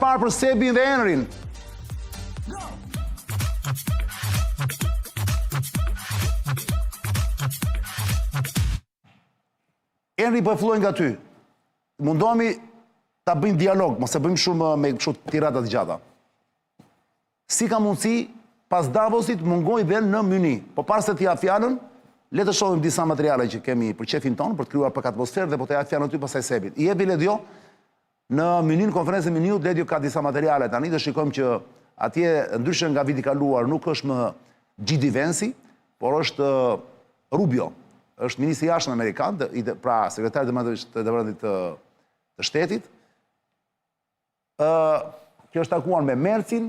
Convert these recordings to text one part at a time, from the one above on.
parë për Sebin dhe Henrin. Henri po e fillojnë nga ty. Mundohemi ta bëjmë dialog, mos e bëjmë shumë me tirata të gjata. Si ka mundësi, pas Davosit mungoj dhe në Myni. Po parë se t'ja fjalën, le të shohim disa materiale që kemi për qefin tonë, për të kryuar pak atmosferë dhe po t'ja fjalën ty pasaj Sebit. I jepi Ledio, në Myni, në konferencën Myniut, Ledio ka disa materiale tani dhe shikojmë që atje, ndryshë nga viti kaluar, nuk është më G.D. Vance, por është Rubio. Është ministri i jashtëm amerikan, pra sekretari të Departamentit të Shtetit. Kjo është takuar me Mercin,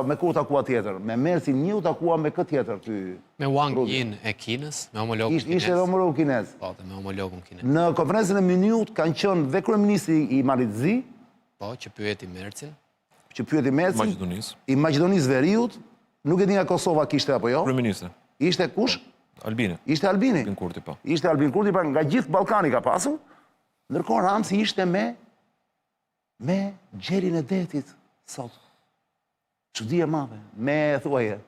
me ku takua tjetër? Me Mercin një u takua me këtë tjetër ty? Me Wang Yin e Kinës, me homologun kinez. Ishte edhe homologu kinez. Po, me homologun kinez. Në konferencën e Myniut kanë qenë dhe kryeministri i Maritzi. Po, që pyeti Mercin. I Maqedonisë Veriut. Nuk e di nga Kosova kishte apo jo? Kryeministri. Ishte kush? Albini. Ishte Albini. Albin Kurti, po. Ishte Albin Kurti, nga gjithë Ballkani ka pasur. Ndërkohë Ramsi ishte me gjerin e detit sot. Çudi e madhe, me thuaje.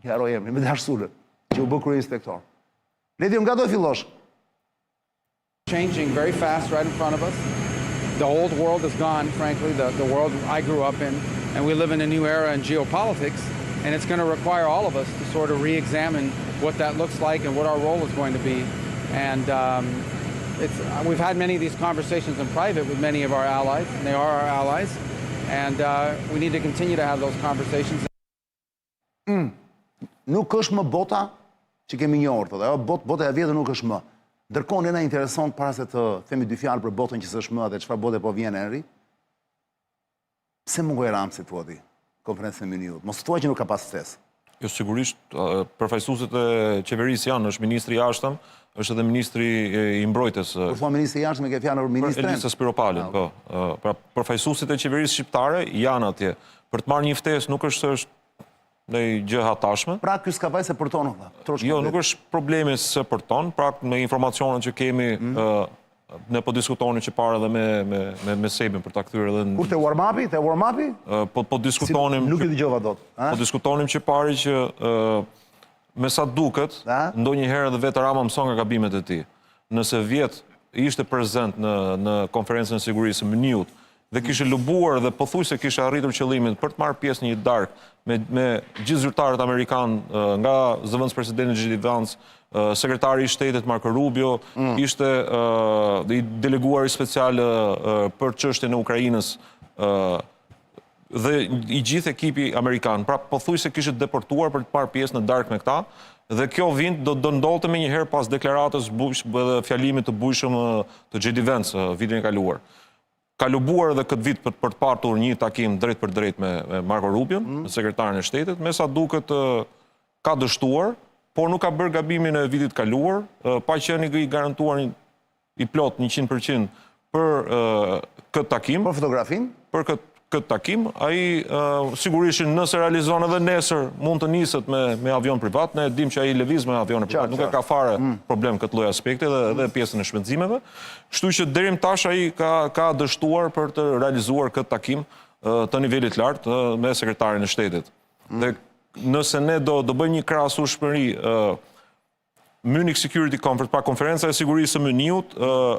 Gjaro jemi, me Dashsulën, që u bë krye-inspektor. Ledio, nga do fillosh? Changing very fast right in front of us. The old world is gone, frankly, the world I grew up in, and we live in a new era in geopolitics, and it's going to require all of us to sort of re-examine what that looks like and what our role is going to be. And we've had many of these conversations in private with many of our allies, and they are our allies, and we need to continue to have those conversations. Nuk është më bota që kemi njohur, thotë, bota e vjetër nuk është më. Ndërkohë ne na intereson para se të themi dy fjalë për botën që s'është më dhe çfarë bote po vjen Henri. Pse mungoi Ramsi thua ti? Konferencën e Myniut. Mos thua që nuk ka pas sukses. Jo, sigurisht, përfaqësuesit e qeverisë janë, është ministri i jashtëm, është edhe ministri i mbrojtjes. Kur thua ministri i jashtëm, e ke fjalën për ministrin? Elisa Spiropalin, po. Pra, përfaqësuesit e qeverisë shqiptare janë atje. Për të marrë një ftesë nuk është në gjë hatashme. Pra, ky s'ka vaj se përton, jo, nuk është problemi se përton, pra me informacionet që kemi, ne po diskutonin që parë edhe me Sebin për ta kthyer edhe në... Kur te warm-upi? Po diskutonim... Nuk i dëgjova dot. Po diskutonim që pari që me sa duket, ndonjëherë edhe vetë Rama mëson nga gabimet e tij. Nëse vjet ishte prezent në konferencën e sigurisë së Myniut dhe kishte lubuar dhe pothuajse kishte arritur qëllimin për të marrë pjesë në një darkë me gjithë zyrtarët amerikan, nga zëvendës presidenti G.D. Vance, sekretari i shtetit Marco Rubio, ishte i deleguari special për çështjen e Ukrainës dhe i gjithë ekipi amerikan. Pra pothuajse kishte deportuar për të marrë pjesë në darkë me këta. Dhe kjo vind do ndodhte me njëherë pas deklaratës dhe fjalimit të bujshëm të G.D. Vance vitin e kaluar. Ka lubuar edhe këtë vit për të patur një takim drejt për drejt me Marco Rubio, sekretarin e shtetit, me sa duket ka dështuar, por nuk ka bërë gabimin e vitit kaluar, pa qenë i garantuar i plot 100% për këtë takim. Për fotografin? Për këtë takim, ai sigurisht nëse realizon edhe nesër mund të niset me avion privat, ne dim që ai lëviz me avion privat, nuk e ka fare problem këtë lloj aspekti dhe pjesën e shpenzimeve. Kështu që deri më tash ai ka dështuar për të realizuar këtë takim të nivelit lartë me sekretarin e shtetit. Dhe nëse ne do bëjmë një krahasueshmëri Munich Security Conference, pra konferenca e sigurisë së Myniut,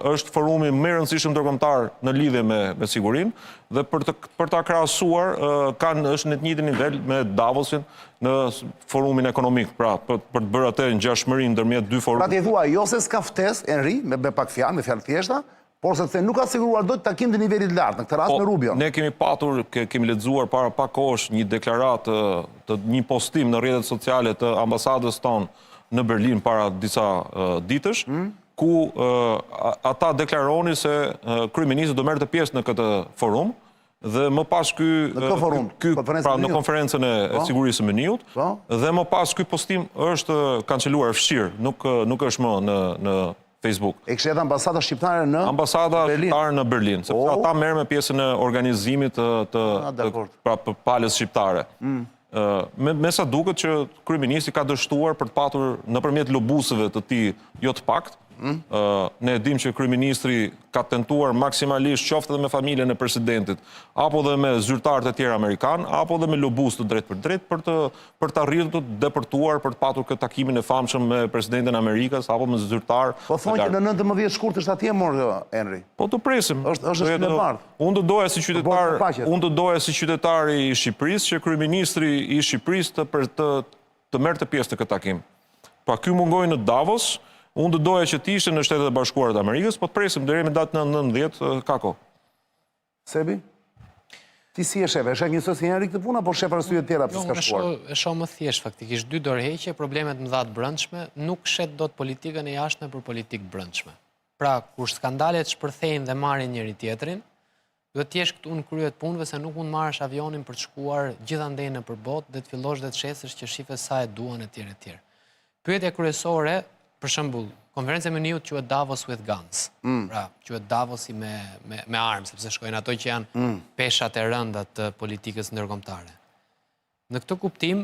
është forumi më i rëndësishëm ndërkombëtar në lidhje me sigurinë dhe për ta krahasuar është në të njëjtin nivel me Davosin në forumin ekonomik, pra për të bërë atë ngjashmërinë ndërmjet dy forumeve. Pra ti thua jo se s'ka ftesë Henri me pak fjalë, me fjalë thjeshta, por sepse nuk ka siguruar dot takim të nivelit lartë, në këtë rast me Rubion. Ne kemi patur, kemi lexuar para pak kohësh një deklaratë të një postim në rrjetet sociale të ambasadës tonë në Berlin para disa ditësh, ku ata deklaroni se kryeministri do merrte pjesë në këtë forum dhe më pas në konferencën e sigurisë së Myniut, dhe më pas ky postim është kanceluar fshir, nuk është më në Facebook. E kishte ambasada shqiptare në Berlin? Ambasada shqiptare në Berlin, sepse ata merren me pjesën e organizimit të palës shqiptare. Me sa duket që kryeministri ka dështuar për të patur nëpërmjet lobusëve të tij jo të pakt, Ne dim që kryeministri ka tentuar maksimalisht qoftë edhe me familjen e presidentit, apo dhe me zyrtarët e tjerë amerikan, apo dhe me lobustë drejt për drejt për të arritur të depërtuar, për të patur këtë takimin e famshëm me presidentin e Amerikës, apo me zyrtar. Po thonë që në 19 shkurt është atje morë, Henry. Po të presim. Është në bardh. Unë të doja si qytetar i Shqipërisë që kryeministri i Shqipërisë të merrte pjesë të këtë takim. Pa ky mungoi në Davos. Unë të doja që t'ishte në Shtetet e Bashkuara të Amerikës, po të presim deri me datën 19 ka kohë. Sebi? Ti si e shef? E shef njësoj si Henry këtë puna, po shef arsye të tjera pse s'ka shkuar? E shoh më thjesht faktikisht dy dorëheqje, problemet mëdha të brendshme, nuk shet dot politikën e jashtme për politikë brendshme. Pra, kur skandalet shpërthejnë dhe marrin njëri tjetrin, duhet të jesh këtu në krye të punëve se nuk mund marrësh avionin për të shkuar gjithandej nëpër botë dhe të fillosh dhe të shesësh që shifes sa e duan etj etj. Pyetja kryesore, për shembull, konferenca e Muniut quhet Davos with Guns. Pra, quhet Davosi me armë, sepse shkojnë ato që janë peshat e rënda të politikës ndërkombëtare. Në këtë kuptim,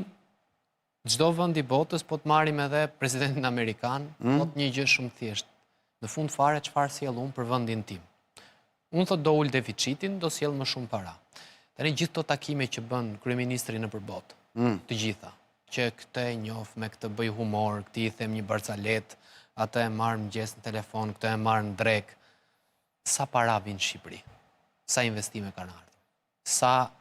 çdo vend i botës, po të marrim edhe presidentin amerikan, thot një gjë shumë thjesht. Në fund fare çfarë sjell unë për vendin tim? Unë thot do ul deficitin, do sjell më shumë para. Tani gjithë këto takime që bën kryeministri nëpër botë, të gjitha, që këtë e njoh, me këtë bëj humor, këtë i them një barcalet, atë e marr mëngjes në telefon, këtë e marr në drek. Sa para vin në Shqipëri? Sa investime kanë ardhur? Sa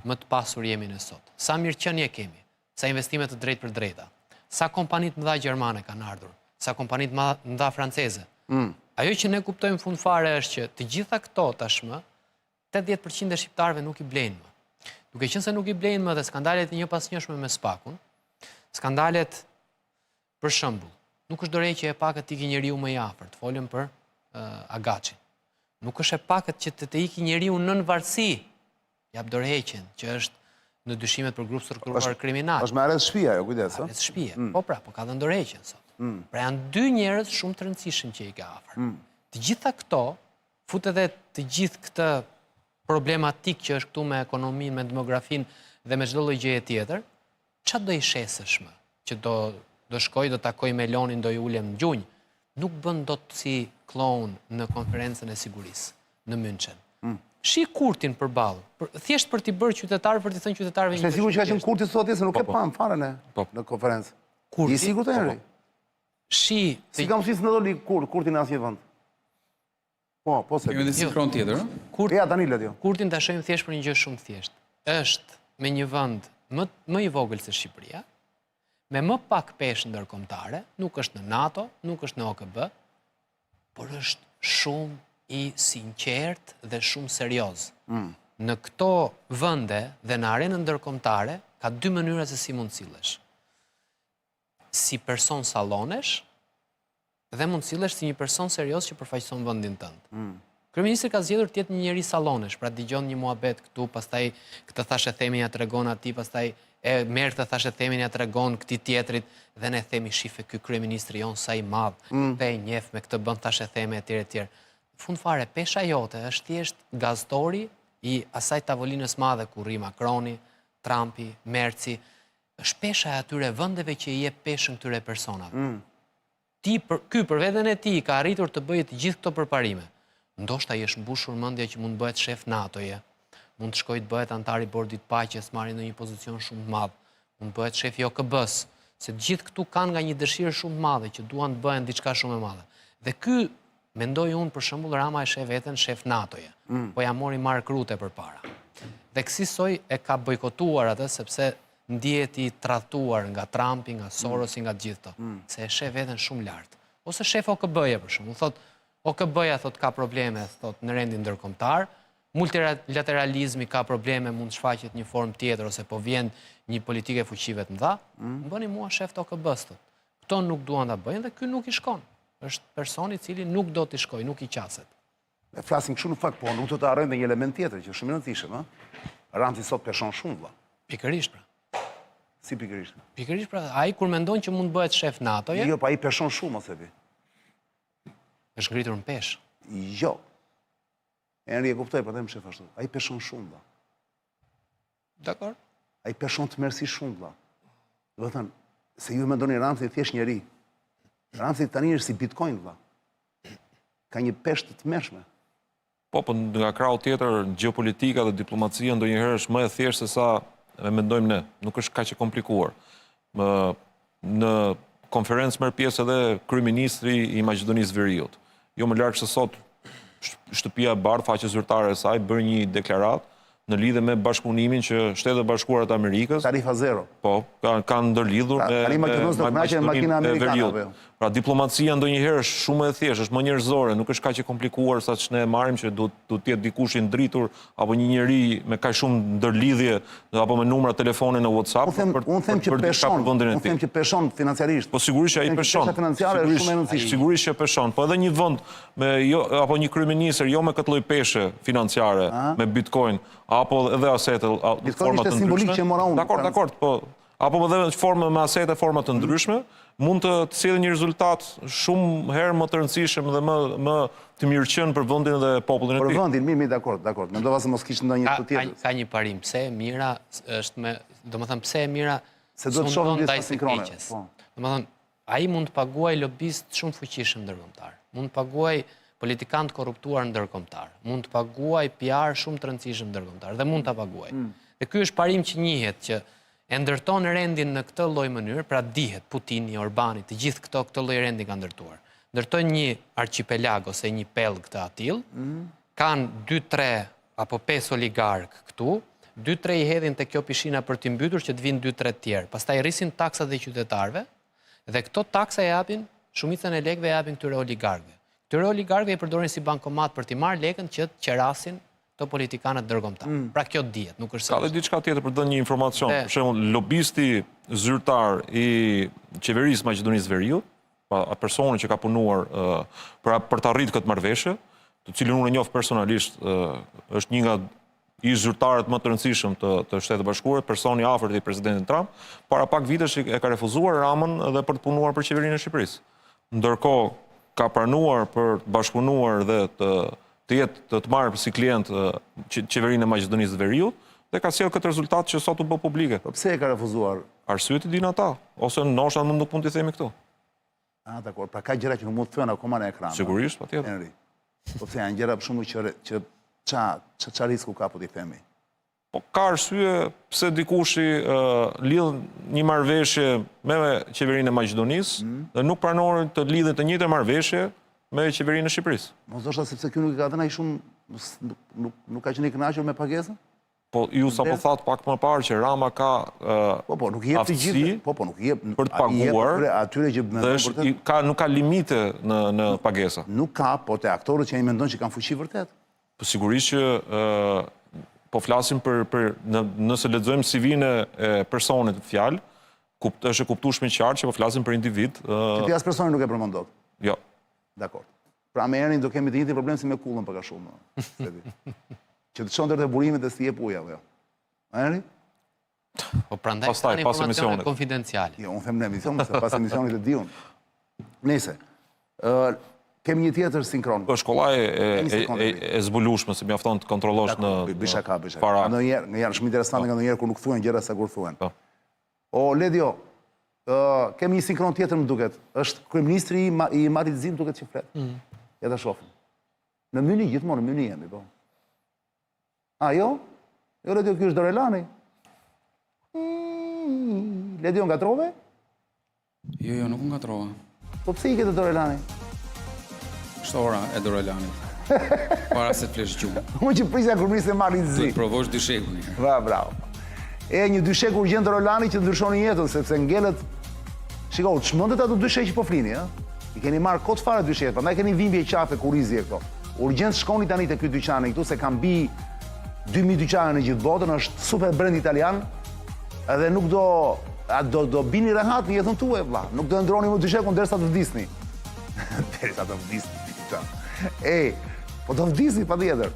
më të pasur jemi në sot? Sa mirëqenie kemi? Sa investime të drejtë për drejta? Sa kompanitë mëdha gjermane kanë ardhur? Sa kompanitë mëdha franceze? Ajo që ne kuptojmë fund fare është që të gjitha këto tashmë, 80% e shqiptarëve nuk i blejnë më. Duke qenë se nuk i blejnë më dhe skandalet e një pas njëshme me Spakun, skandalet, për shembull, nuk është dorëheqje e pakët të iki njeriu më i afërt, folëm për Agaçin. Nuk është e pakët që të iki njeriu nën varësi, jap dorëheqjen, që është në dyshimet për grup strukturuar kriminal. Është me arrest shtëpia, jo, kujdes, ë? Arrest shtëpie. Po pra, po ka dhënë dorëheqjen sot. Pra janë dy njerëz shumë të rëndësishëm që i ka afër. Të gjitha këto, fut edhe të gjithë këtë problematik që është këtu me ekonominë, me demografinë dhe me çdo lloj gjëje tjetër, çfarë do i shesësh më? Që do shkoj, do takoj Melonin, do i ulem në gjunjë. Nuk bën dot si kloun në konferencën e sigurisë në München. Shi Kurtin përballë, thjesht për t'i bërë qytetarë, për t'i thënë qytetarëve një gjë. Është sigurt që ka qenë Kurti sot se nuk e pam fare në konferencë. I sigurt e Henry? Si kam si në doli Kurti në asnjë vend. Po se. Kemi edhe sinkron tjetër, ë? Ja tani let jo. Kurtin ta shohim thjesht për një gjë shumë thjesht. Është me një vend më i vogël se Shqipëria, me më pak peshë ndërkombëtare, nuk është në NATO, nuk është në OKB, por është shumë i sinqert dhe shumë serioz. Në këto vende dhe në arenën ndërkombëtare ka dy mënyra se si mund sillesh. Si person sallonesh dhe mund sillesh si një person serioz që përfaqëson vendin tënd. Kryeministri ka zgjedhur të jetë një njeri sallonesh, pra dëgjon një muhabet këtu, pastaj këtë thashë themin ja tregon atij, pastaj e merr këtë thashë themin ja tregon këtij tjetrit dhe ne themi shife ky kryeministri jon sa i madh, pe e njeh me këtë bën thashë theme etj etj. Fund fare pesha jote është thjesht gazetori i asaj tavolinës madhe ku rri Macroni, Trumpi, Merci, është pesha e atyre vendeve që i jep peshën këtyre personave. Ky për veten e tij ka arritur të bëjë të gjithë këto përparime. Ndoshta i është mbushur mendja që mund bëhet shef NATO-je, mund të shkojë të bëhet antar i bordit paqes, marrë në një pozicion shumë të madh, mund të bëhet shef i OKB-s, se të gjithë këtu kanë nga një dëshirë shumë të madhe që duan të bëhen diçka shumë e madhe. Dhe ky mendoj unë për shembull Rama e sheh veten shef NATO-je, po ja mori Mark Rutte përpara. Dhe kësaj e ka bojkotuar atë sepse ndihet i tradhtuar nga Trumpi, nga Sorosi, nga gjithë këto, se e sheh veten shumë lart. Ose shef OKB-je për shembull, thotë OKB-ja thot ka probleme thot në rendin ndërkombëtar, multilateralizmi ka probleme, mund të shfaqet një formë tjetër ose po vjen një politikë e fuqive të mëdha, bëni mua shef të OKB-s thot. Kto nuk duan ta bëjnë dhe ky nuk i shkon. Është personi i cili nuk do të shkojë, nuk i qaset. Ne flasim kështu në fakt, po nuk do të harrojmë një element tjetër që është shumë i rëndësishëm, ë? Ramzi sot peshon shumë vëlla. Pikërisht pra. Si pikërisht? Pikërisht pra, ai kur mendon që mund bëhet shef NATO-je. Jo, pa ai peshon shumë ose vi. Është ngritur në peshë. Jo. Henry e kuptoj, po them shef ashtu. Ai peshon shumë vëlla. Dakor. Ai peshon të mersi shumë vëlla. Do të thënë, se ju mendoni Ramzi thjesht njeri. Ramzi tani është si Bitcoin vëlla. ka një peshë të mëshme. Po, nga krau tjetër, gjeopolitika dhe diplomacia ndonjëherë është më e thjeshtë se sa e mendojmë ne. Nuk është kaq e komplikuar. Në konferencë merr pjesë edhe kryeministri i Maqedonisë Veriut. Jo më larg se sot Shtëpia e Bardhë, faqe zyrtare e saj, bërë një deklaratë në lidhje me bashkëpunimin që Shtetet e Bashkuara të Amerikës, Tarifa zero. po, kanë ndërlidhur me Maqedoninë e Veriut. Pra diplomacia ndonjëherë është shumë e thjeshtë, është më njerëzore, nuk është kaq e komplikuar sa që ne e marrim që duhet të jetë dikush i ndritur apo një njeri me kaq shumë ndërlidhje apo me numra telefone në WhatsApp Unë them që peshon financiarisht. Po sigurisht që ai peshon. Sigurisht që peshon, po edhe një vend me apo një kryeministër jo me këtë lloj peshe financiare, me Bitcoin apo edhe asete forma të ndryshme. Dakor, po apo edhe me asete forma të ndryshme, mund të sjellë një rezultat shumë herë më të rëndësishëm dhe më të mirëqen për vendin dhe popullin e tij. Për vendin, mirë, dakord. Mendova se mos kishte ndonjë të tjetër. Ka një parim, pse e mira është me, domethënë pse e mira se duhet të shohim disa sinkrone. Domethënë, ai mund të paguaj lobist shumë fuqishëm ndërkombëtar. Mund të paguaj politikanë të korruptuar ndërkombëtar. Mund të paguaj PR shumë të rëndësishëm ndërkombëtar dhe mund ta paguaj. Dhe ky është parim që njihet që e ndërton rendin në këtë lloj mënyrë, pra dihet Putini, Orbani, të gjithë këtë lloj rendi kanë ndërtuar. Ndërtojnë një archipelag ose një pellg të atill, kanë 2-3 apo 5 oligark këtu, 2-3 i hedhin te kjo pishina për t'i mbytur që të vinë 2-3 tjerë. Pastaj rrisin taksat e qytetarëve dhe këto taksa e japin, shumicën e lekëve e japin këtyre oligarkëve. Këtyre oligarkëve i përdorin si bankomat për t'i marrë lekën që të qerasin të politikanët ndërkombëtar. Pra kjo dihet, nuk është se. Ka dhe diçka tjetër për të dhënë një informacion. Për shembull, lobisti zyrtar i qeverisë Maqedonisë Veriut, personi që ka punuar për të arritur këtë marrëveshje, të cilin unë e njoh personalisht, është një nga ish zyrtarët më të rëndësishëm të Shtetit Bashkuar, personi i afërt i presidentit Trump, para pak vitesh e ka refuzuar Ramën edhe për të punuar për qeverinë e Shqipërisë. Ndërkohë ka pranuar për të bashkëpunuar dhe të marrë si klient qeverinë e Maqedonisë Veriut dhe ka sjellë këtë rezultat që sot u bë publike. Po pse e ka refuzuar? Arsyet i dinë ata, ose ndoshta nuk mund t'i themi këtu. Dakor, pra ka gjëra që nuk mund të thënë akoma në ekran. Sigurisht, patjetër. Henri. Po pse janë gjëra shumë që ç'a risku ka po t'i themi? Po ka arsye pse dikush lidh një marrëveshje me qeverinë e Maqedonisë dhe nuk pranorin të lidhen të njëjtën marrëveshje me qeverinë e Shqipërisë. Mos ndoshta sepse ky nuk i ka dhënë ai shumë nuk ka qenë i kënaqur me pagesën? Po ju sapo thatë pak më parë që Rama ka nuk i jep të gjithë, nuk i jep për të paguar atyre që dhe nuk ka limite në pagesa. Nuk ka, po te aktorët që ai mendon që kanë fuqi vërtet. Po sigurisht që po flasim për nëse lexojmë CV-n e personit fjalë, është e kuptueshme qartë që po flasim për individ. Ti as personi nuk e përmend dot. Jo. Dakor. Pra me Ernin do kemi të njëjtin problem si me Kullën për ka shumë. Që të çon të burimet dhe si jep ujë apo jo. Erni? Po prandaj ka informacione konfidenciale. Jo, unë them në emision, se pas emisionit e diun. Nëse kemi një tjetër sinkron. Shkolla e zbulueshme se mjafton të kontrollosh në bishaka. Ndonjëherë shumë interesante nga ndonjëherë kur nuk thuhen gjëra sa kur thuhen. O Ledio, kemi një sinkron tjetër më duket. Është kryeministri i Maritizim duket që flet. Ja ta shohim. Në Myni gjithmonë në Myni jemi, po. Jo? Jo, Ledio, ky është Dorelani. Ledio, ngatrove? Jo, nuk ngatrova. Po pse i ke të Dorelani? Shtora e Dorelanit. Para se të flesh gjumë. Unë që prisja kryeministri i Maritizim. Duhet provosh dyshekun një. Bravo. Një dyshek urgjent Dorelani që ndryshoni jetën, sepse ngelet. Shiko, çmendet ato dyshek që po flini, I keni marrë kot fare dyshek, prandaj keni dhimbje qafe kurrizje këto. Urgjent shkoni tani te ky dyqani këtu se ka mbi 2000 dyqane në gjithë botën, është super brend italian, edhe nuk do bini rehat në jetën tuaj, vlla. Nuk do ndroni më dyshekun derisa të vdisni. Derisa të vdisni. Po do vdisni patjetër.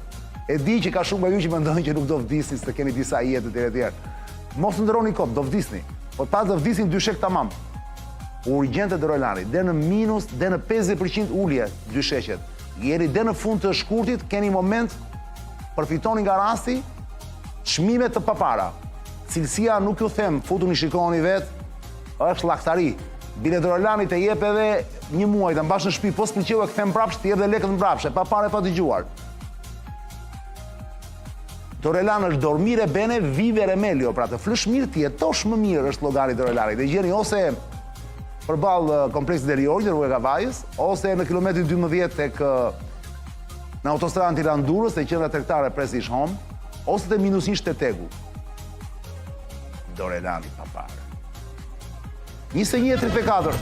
E di që ka shumë nga ju që mendojnë që nuk do vdisni, se keni disa jetë të tjera. Mos ndroni kot, do vdisni. Po pas do vdisni dyshek tamam. Urgjente Dorelani, dhe në minus, dhe në 50% ullje dysheqet. Jeni dhe në fund të shkurtit, keni moment, përfitoni nga rasti, çmime të papara. Cilësia nuk ju them, futuni shikoni vetë, është llakhtari. Bile Dorelani të jep edhe një muaj të mbash në shtëpi, po s'pëlqeu e kthem prapsh, të jep dhe lekët mbrapsht, pa parë pa dëgjuar. Dorelan është dormire bene, vive remelio, pra të flësh mirë, të jetosh më mirë është llogari Dorelani. Dhe gjeni ose përballë kompleksit Deliorgjit, rruga Kavajës, ose në kilometrin 12 tek në autostradën Tiranë-Durrës, te qendra tregtare Prestige Home, ose te -1 Shtegu. Dorelani pa parë. 21:34.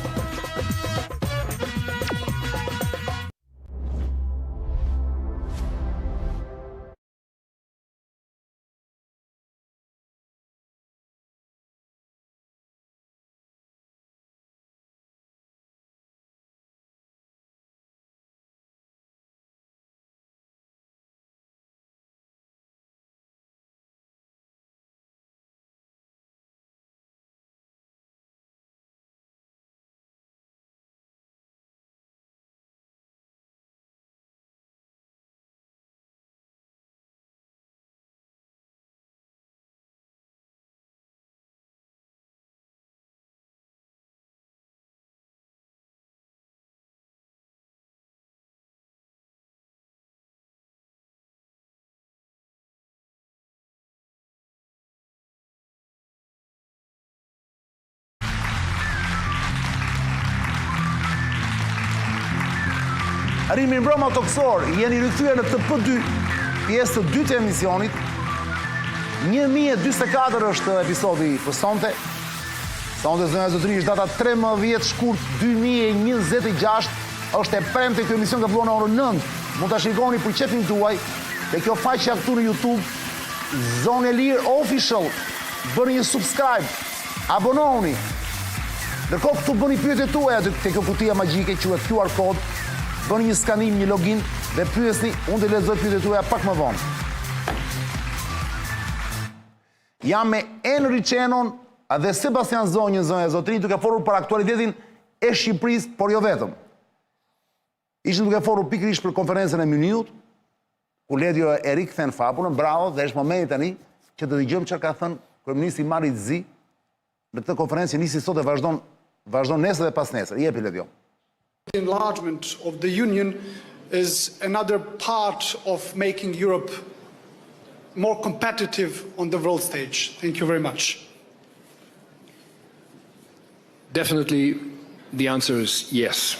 Arimi mbrëma toksor, jeni rikthyer në TP2, pjesë të dytë e emisionit. 1044 është episodi për sonte. Sonte zënë zotëri është data 13 shkurt 2026. Është e premte ky emision ka filluar në orën 9. Mund ta shikoni për çefin tuaj te kjo faqja këtu në YouTube, Zonë e Lirë Official. Bëni një subscribe, abonohuni. Ndërkohë këtu bëni pyetjet tuaja te kjo kutia magjike quhet QR code. Bëni një skanim, një login dhe pyesni, unë të lexoj pyetjet tuaja pak më vonë. Jam me Enri Qenon dhe Sebastian Zonjën, zënë e zotëri, duke folur për aktualitetin e Shqipërisë, por jo vetëm. Ishin duke folur pikërisht për konferencën e Muniut, ku Ledio e rikthen fapun, bravo, dhe është momenti tani që të dëgjojmë çfarë ka thënë kryeministri Marri Zi në këtë konferencë që nisi sot e vazhdon nesër dhe pas nesër. Jepi Ledio. The enlargement of the Union is another part of making Europe more competitive on the world stage. Thank you very much. Definitely, the answer is yes.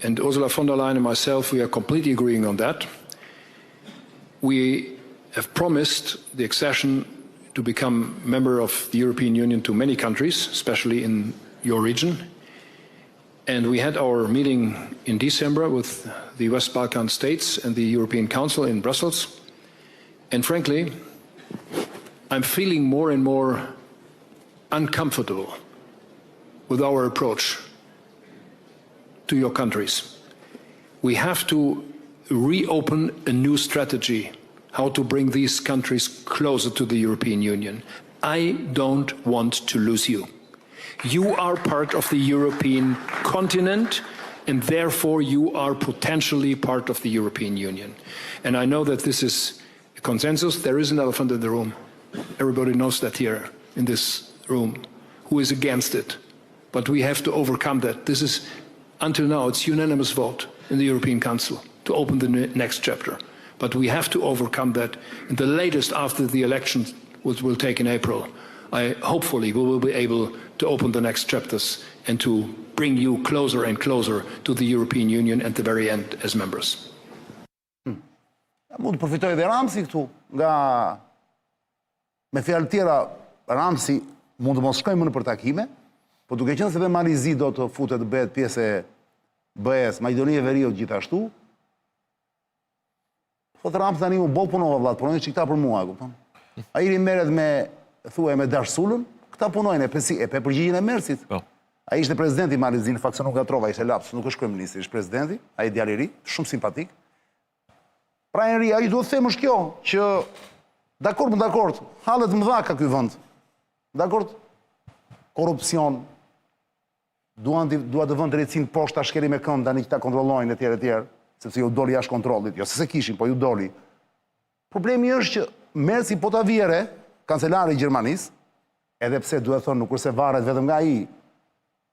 And Ursula von der Leyen and myself, we are completely agreeing on that. We have promised the accession to become member of the European Union to many countries, especially in your region. And we had our meeting in December with the West Balkan states and the European Council in Brussels. And frankly, I'm feeling more and more uncomfortable with our approach to your countries. We have to reopen a new strategy, how to bring these countries closer to the European Union. I don't want to lose you. You are part of the European continent, and therefore you are potentially part of the European Union. And I know that this is a consensus. There is an elephant in the room. Everybody knows that here in this room, who is against it. But we have to overcome that. This is, until now, it's unanimous vote in the European Council to open the next chapter. But we have to overcome that. And the latest after the elections, which will take in April, hopefully we will be able to open the next chapters and to bring you closer and closer to the European Union at the very end as members. Mund të përfitoj dhe Ramsi këtu, nga me fjalë tjera, Ramsi mund të mos shkojmë në për takime, po duke qenë se dhe Malizi do të futet të bëhet pjesë e BE-s, Maqedonia e Veriut gjithashtu, thotë Ramsi tani u boll punova vëllat, punojnë çikta për mua, kupton? Ai merret me thuaj me Darsulën, këta punojnë e pe përgjigjen e Mersit. Ai ishte presidenti i Malizin, në fakt se nuk gatrova, ishte laps, nuk është kryeministri, ishte presidenti, ai djalë i ri, shumë simpatik. Pra Enri, ai duhet të them është kjo, që dakord, hallet mëdha ka ky vend. Dakord? Korrupsion, dua të vënë drejtësinë poshtë ta shkeli me këmbë tani që ta kontrollojnë etj, sepse ju doli jashtë kontrollit, jo se kishin, po ju doli. Problemi është që Mersi po ta vjere, kancelari i Gjermanisë, edhe pse duhet thonë nuk kurse varet vetëm nga ai,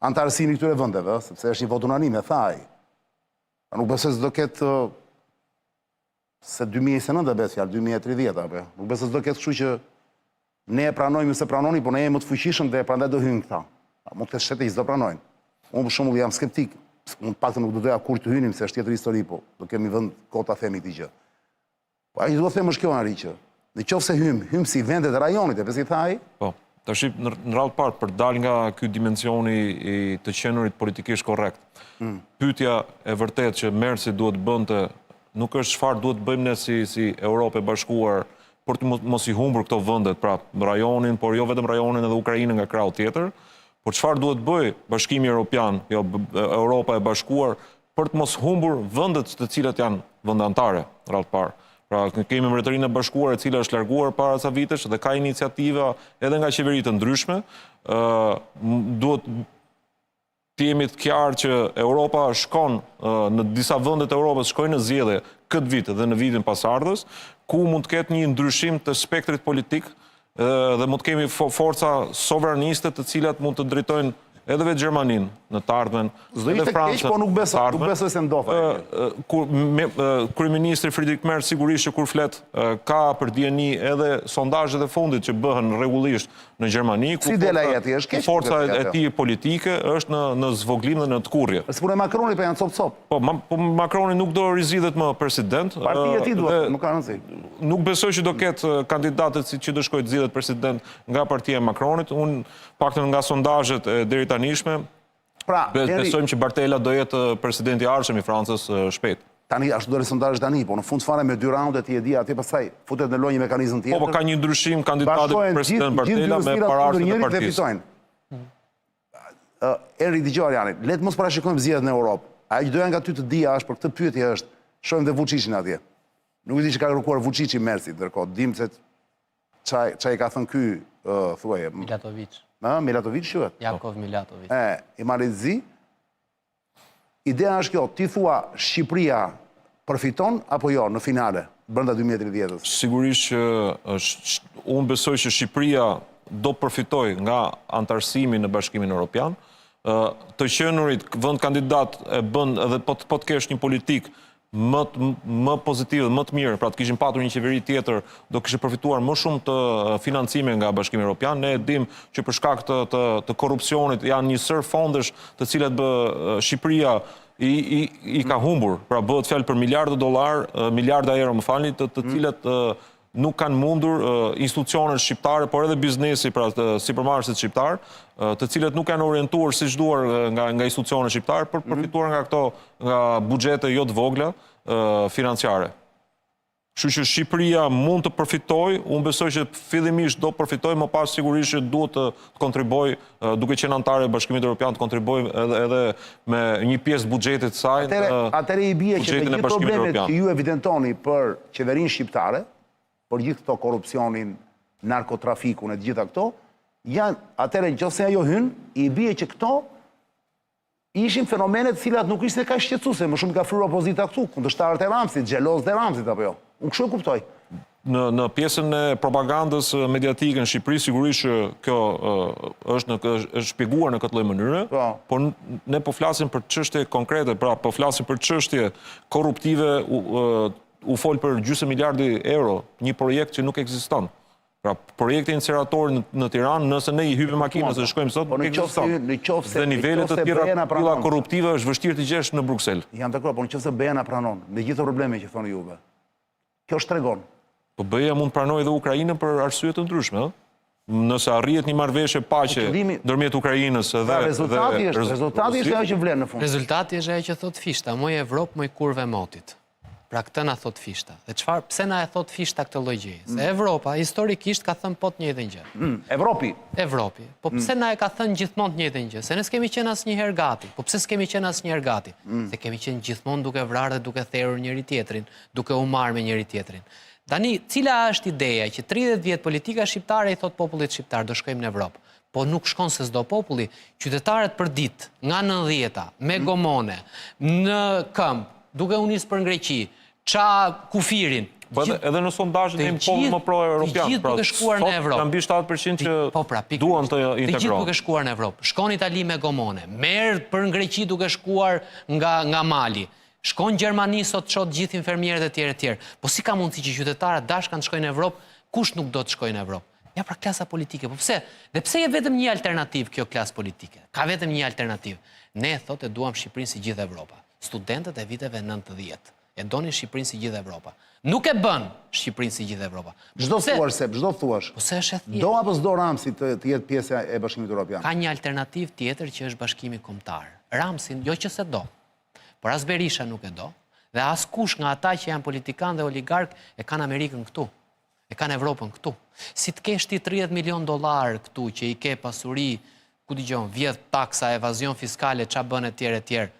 antarësinë i këtyre vendeve, sepse është një vot unanime, thaj. Nuk besoj se do ketë se 2029 besoj fjalë 2030 apo. Nuk besoj se do ketë kështu që ne e pranojmë se pranoni, por ne jemi më të fuqishëm dhe prandaj do hyjnë këta. Mund të shtetë që do pranojnë. Unë për shembull jam skeptik. Unë paktën nuk do doja kur të hynim se është tjetër histori po. Do kemi vend kota themi këtë gjë. Po ai do të them është kjo ari që në qoftë se hym si vendet e rajonit, e pse i thaj? Po. Tash në radhë parë për dal nga ky dimensioni i të qenurit politikisht korrekt. Pyetja e vërtetë që Mersi duhet bënte nuk është çfarë duhet bëjmë ne si Europë e Bashkuar për të mos i humbur këto vendet, pra rajonin, por jo vetëm rajonin edhe Ukrainën nga krau tjetër, por çfarë duhet bëj Bashkimi Evropian, jo Europa e Bashkuar për të mos humbur vendet të cilat janë vende anëtare, radhë parë. Pra kemi Mbretërinë e Bashkuar e cila është larguar para ca vitesh dhe ka iniciativa edhe nga qeveri të ndryshme. Duhet të jemi të qartë që Europa shkon në disa vendet e Europës shkojnë në zgjedhje këtë vit dhe në vitin pasardhës, ku mund të ketë një ndryshim të spektrit politik dhe mund të kemi forca sovraniste të cilat mund të drejtojnë edhe vetë Gjermaninë në të ardhmen, edhe Francën. Po nuk besoj se ndofa. Kryeministri Friedrich Merz sigurisht që kur flet ka për dieni edhe sondazhet e fundit që bëhen rregullisht në Gjermani, ku forca e tij politike është në zvoglim dhe në tkurrje. Si punë Macroni po janë cop-cop. Po Macroni nuk do rizidhet më president. Partia e tij duhet, nuk ka rëndësi. Nuk besoj që do ketë kandidatët që do shkojë të zgjidhet president nga partia e Macronit. Unë paktën nga sondazhet deri tanishme besojmë që Bartela do jetë presidenti i ardhshëm i Francës shpejt. Tani ashtu do sondazhet tani, po në fund fare me 2 raundet i e di atje pastaj futet në lojë një mekanizëm tjetër. Po ka një ndryshim kandidati president Bartela me parashtë të partisë. Eri dëgjoj Jani, le të mos parashikojmë zgjedhjet në Europë. Ajo që doja nga ty të dija është për këtë pyetje është, shohim dhe Vučićin atje. Nuk e di që ka kërkuar Vučići Mersit, ndërkohë dim se çai ka thënë ky thuaje. Milatović. Milatović quhet? Jakov Milatović. I Malizi. Ideja është kjo, ti thua Shqipëria përfiton apo jo në finale brenda 2030-s? Sigurisht që unë besoj që Shqipëria do përfitoj nga antarësimi në Bashkimin Evropian. Të qenurit vend kandidat e bën edhe po të kesh një politik më pozitive, më të mirë, pra të kishin patur një qeveri tjetër, do kishte përfituar më shumë të financime nga Bashkimi Evropian. Ne e dim që për shkak të korrupsionit janë një sër fondesh të cilat Shqipëria i ka humbur. Pra bëhet fjalë për miliarda euro, më falni, të cilat nuk kanë mundur institucionet shqiptare, por edhe biznesi, pra sipërmarrësit shqiptar, të cilët nuk janë orientuar siç duar nga institucionet shqiptare, për përfituar nga buxhete jo të vogla financiare. Kështu që Shqipëria mund të përfitojë, unë besoj që fillimisht do përfitojë, më pas sigurisht që duhet të kontribojë, duke qenë anëtare e Bashkimit Evropian, të kontribojë edhe me një pjesë buxhetit të saj. Atëherë i bie që me gjithë problemet që ju evidentoni për qeverinë shqiptare, për gjithë këto korrupsionin, narkotrafikun e gjitha këto, atëherë nëse ajo hyn, i bie që këto ishin fenomenet cilat nuk ishte kaq shqetësuese, më shumë ka fryrë opozita këtu, kundërshtarët e Ramsit, xhelozët e Ramsit apo jo. Unë kështu e kuptoj. Në pjesën e propagandës mediatike në Shqipëri, sigurisht që kjo është shpjeguar në këtë lloj mënyre, por ne po flasim për çështje konkrete, pra po flasim për çështje korruptive, u fol për gjysmë miliardi euro, një projekt që nuk ekziston. Pra, projekti incineratori në Tiranë, nëse ne i hypim makinës dhe shkojmë sot, nuk ekziston. Dhe nivelet të tjera korruptive është vështirë të gjesh në Bruksel. Jam dakord, por nëse BE-ja pranon, me gjithë probleme që thoni juve, kjo shtregon. Po BE-ja mund pranoj edhe Ukrainën për arsye të ndryshme, nëse arrihet një marrëveshje paqe ndërmjet Ukrainës dhe rezultati është ajo që vlen në fund. Rezultati është ajo që thot Fishta, moj Evropë, moj kurve motit. Pra këtë na thot Fishta. Dhe pse na e thot Fishta këtë lloj gjëje? Se Evropa historikisht ka thënë po të njëjtën gjë. Evropi. Po pse na e ka thënë gjithmonë të njëjtën gjë? Se ne s'kemi qenë asnjëherë gati. Po pse s'kemi qenë asnjëherë gati? Se kemi qenë gjithmonë duke vrarë dhe duke therrur njëri tjetrin, duke u marrë me njëri tjetrin. Tani, cila është ideja që 30 vjet politika shqiptare i thot popullit shqiptar do shkojmë në Evropë? Po nuk shkon se s'do populli, qytetarët për ditë, nga 90-ta, me gomone, në këmbë, duke u nisë për në Greqi, qa kufirin, Edhe në sondazhet jemi po më pro-europian. Të gjithë duke shkuar në Evropë. Janë mbi 7% që duan të Të gjithë integrohen. duke shkuar në Evropë. Shkon Itali me gomone. Merë për në Greqi duke shkuar nga Mali. Shkon Gjermani sot çot gjithë infermierët e tjerë e tjerë. Po si ka mundësi që qytetarët dashkan të shkojnë në Evropë, kush nuk do të shkojnë në Evropë? Ja pra klasa politike. Po pse? Dhe pse je vetëm një alternativë kjo klasë politike? Ka vetëm një alternativë. Ne thotë duam Shqipërinë si gjithë Evropa. Studentët e viteve 90 e donin Shqipërinë si gjithë Evropa. Nuk e bën Shqipërinë si gjithë Evropa. Çdo thuash se, çdo thuash. Po se është e thjeshtë. Do apo s'do Ramsi të jetë pjesë e Bashkimit Evropian? Ka një alternativë tjetër që është Bashkimi Kombëtar. Ramsin, jo që se do, por as Berisha nuk e do, dhe as kush nga ata që janë politikan dhe oligark e kanë Amerikën këtu, e kanë Evropën këtu. Si të kesh ti $30 milion këtu që i ke pasuri, ku dëgjon, vjedh taksa, evazion fiskale, ç'a bën e tjerë,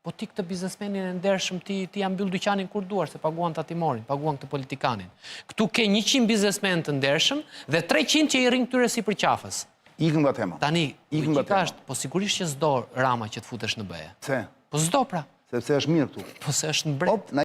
po ti këtë biznesmenin e ndershëm ti ja mbyll dyqanin kur duar, se paguan tatimorin, paguan këtë politikanin. Këtu ke 100 biznesmen të ndershëm dhe 300 që i rrin këtyre si për qafës. Ikëm nga tema. Tani, Ikëm nga politika tema. është, po sigurisht që s'do Rama që të futesh në BE. Pse? Po s'do pra. Sepse është mirë këtu. Po se është në bre.